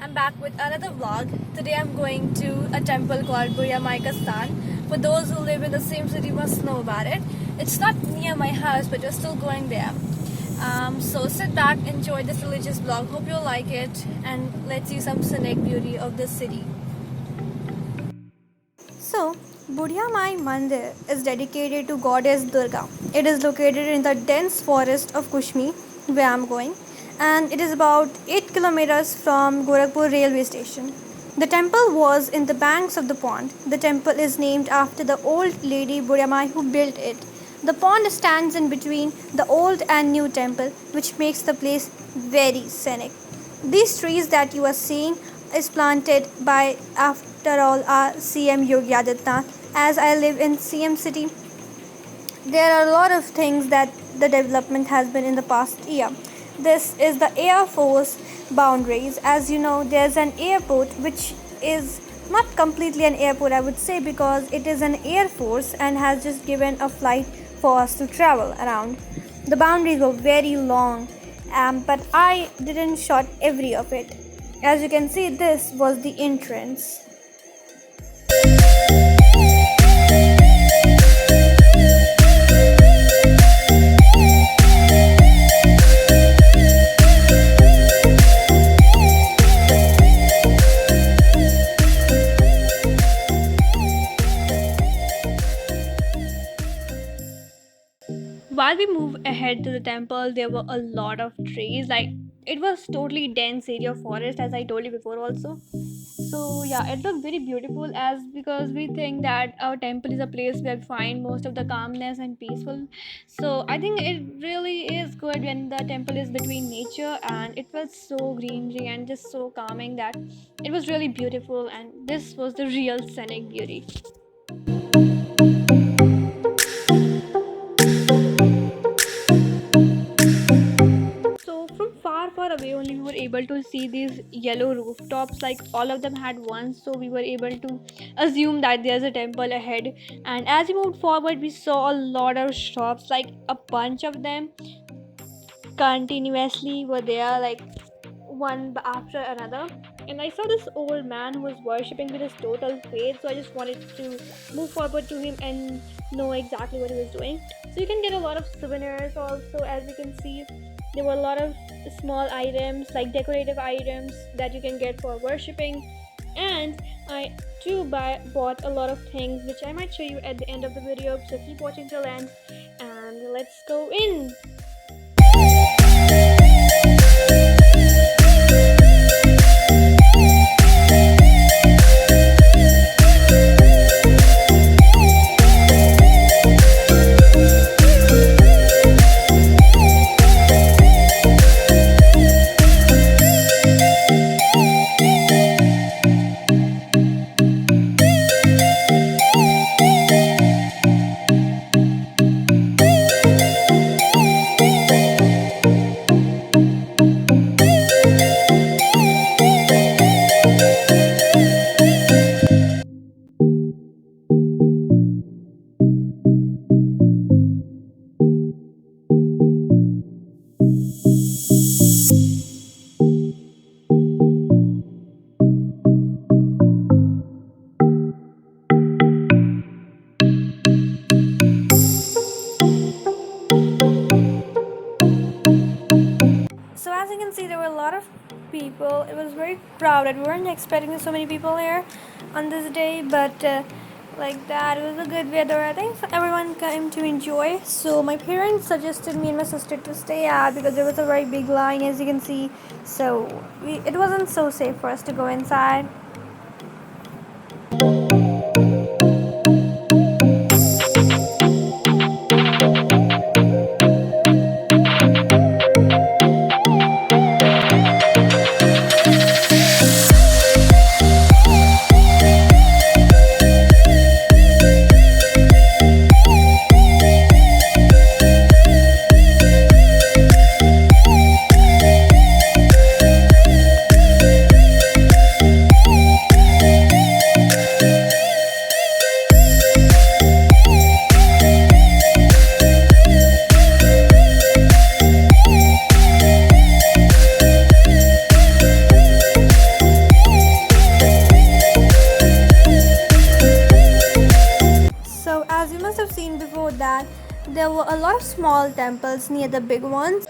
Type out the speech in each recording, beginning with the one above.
I'm back with another vlog. Today I'm going to a temple called Burya Maika Stan. For those who live in the same city must know about it. It's not near my house, but we're still going there. So sit back, enjoy this religious vlog. Hope you'll like it, and let's see some scenic beauty of the city. So, Budhya Mai Mandir is dedicated to goddess Durga. It is located in the dense forest of Kushmi, where I'm going, and it is about 8 kilometers from Gorakhpur railway station. The temple was in the banks of the pond. The temple is named after the old lady Budhya Mai who built it. The pond stands in between the old and new temple, which makes the place very scenic. These trees that you are seeing is planted by, after all, our CM Yogi Adityanath. As I live in CM city, there are a lot of things that the development has been in the past year. This is the Air Force boundaries. As you know, there's an airport which is not completely an airport, I would say, because it is an Air Force and has just given a flight for us to travel around. The boundaries were very long, but I didn't shot every of it. As you can see, this was the entrance. While we move ahead to the temple, there were a lot of trees. Like, it was totally dense area of forest, as I told you before also. So yeah, it looked very beautiful, as because we think that our temple is a place where we find most of the calmness and peaceful. So I think it really is good when the temple is between nature, and it was so greenery and just so calming that it was really beautiful, and this was the real scenic beauty. So from far, far away only we were able to see these yellow rooftops. Like, all of them had one, so we were able to assume that there's a temple ahead. And as we moved forward, we saw a lot of shops, like a bunch of them continuously were there, like after another. And I saw this old man who was worshipping with his total faith, so I just wanted to move forward to him and know exactly what he was doing. So you can get a lot of souvenirs also. As you can see, there were a lot of small items, like decorative items, that you can get for worshipping. And I too bought a lot of things, which I might show you at the end of the video, so keep watching till end, and let's go in. So as you can see, there were a lot of people. It was very crowded. We weren't expecting so many people here on this day, but like that, it was a good weather. I think so everyone came to enjoy. So my parents suggested me and my sister to stay out because there was a very big line, as you can see. So it wasn't so safe for us to go inside. There were a lot of small temples near the big ones.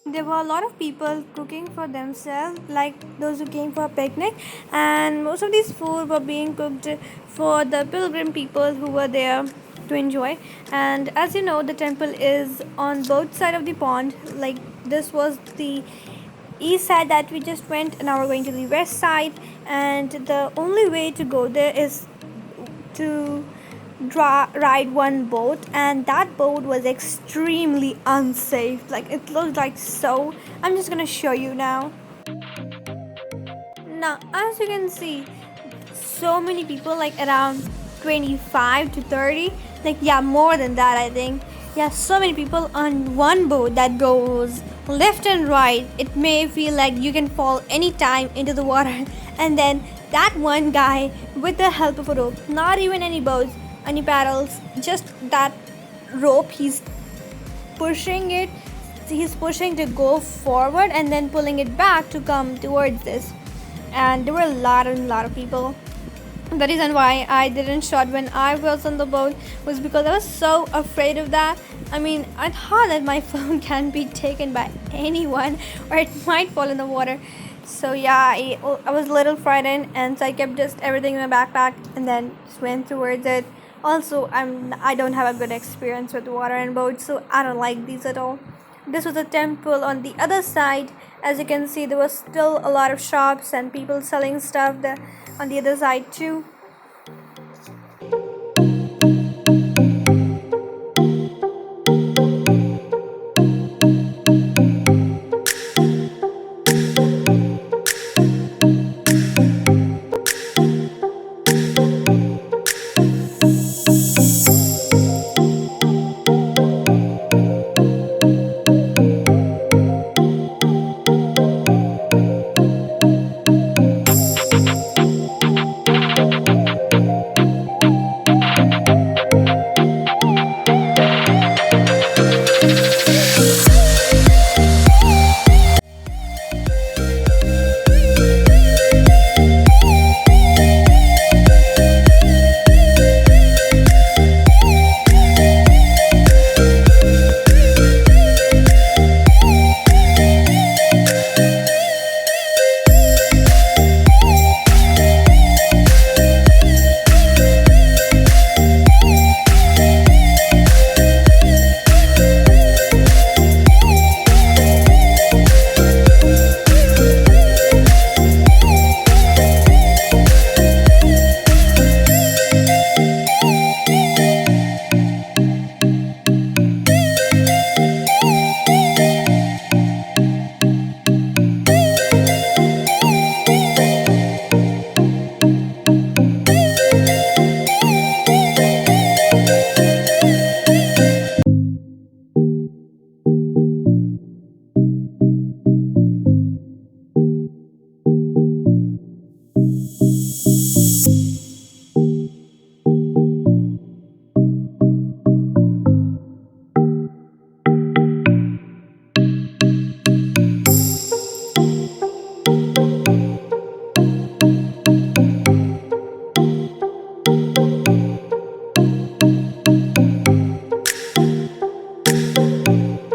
There were a lot of people cooking for themselves, like those who came for a picnic, and most of these food were being cooked for the pilgrim people who were there to enjoy. And as you know, the temple is on both sides of the pond. Like this was the east side that we just went, and now we're going to the west side. And the only way to go there is to ride one boat, and that boat was extremely unsafe. Like it looked like so. I'm just gonna show you now. Now, as you can see, so many people, like around 25 to 30, like yeah, more than that, I think. Yeah, so many people on one boat that goes left and right. It may feel like you can fall anytime into the water. And then that one guy, with the help of a rope, not even any boats, any paddles, just that rope, he's pushing to go forward and then pulling it back to come towards this. And there were a lot of people. The reason why I didn't shot when I was on the boat was because I was so afraid of that. I mean, I thought that my phone can be taken by anyone or it might fall in the water. So yeah, I was a little frightened, and so I kept just everything in my backpack and then swam towards it. Also, I don't have a good experience with water and boats, so I don't like these at all. This was a temple on the other side. As you can see, there was still a lot of shops and people selling stuff there on the other side too.